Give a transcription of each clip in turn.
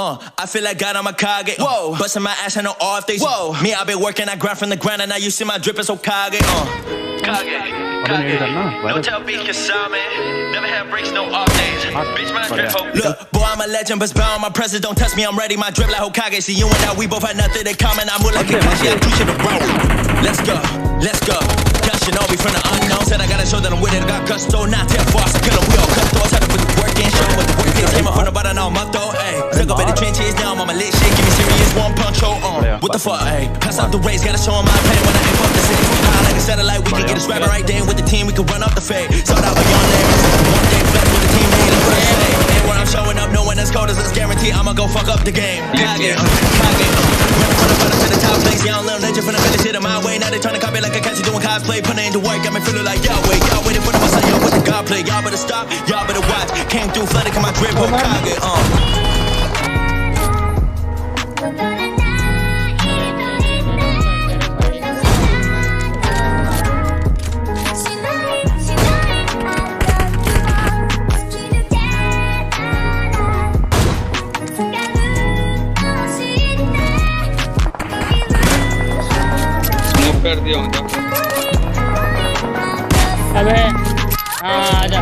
I feel like God, I'm a Kage. Whoa, busting my ass and no off days. Whoa, me, I've been working, I grind from the ground, and now you see my drip is so Kage. No tell beat Kasame. Never have breaks, no off days. Bitch, my drip. Look, boy, I'm a legend, but bound my presence. Don't test me, I'm ready. My drip like Hokage. See you and I, we both had nothing in common. I move like a Kashi, I teach you the road. Let's go, let's go. Got Shinobi from the unknown. Said I gotta show that I'm with it. I got gusto, not tip boss. Kill him, we all cut doors. Had to put the work in, show what the work is. Came up from the bottom, now I'm up though. Ayy, took up in the trenches, now I'm on my lit shit. Give me serious, one punch, what the fuck, ayy? Pass out the race, gotta show him my pain when I hit up the city. High like a satellite, we can get a scrapper right there with the team. We can run up the fade. Sold out with young niggas. One day flex with the team, made a first day. And where I'm showing up, no one as cold as us guarantee. I'ma go fuck up the game. Kage, run to the top place. Young little legend from the village, shit in my way. Now they tryna copy like a catchy doing cosplay. Putting into work, got me feeling like Yahweh. Y'all waiting for the Messiah, y'all with the God play. Y'all better stop, y'all better watch. Came through flooded, come my drip, Kage, कर दिया हूँ अबे आजा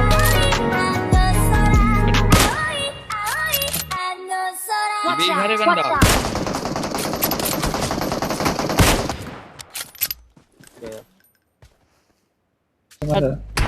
बिहारी बंदा Watch out.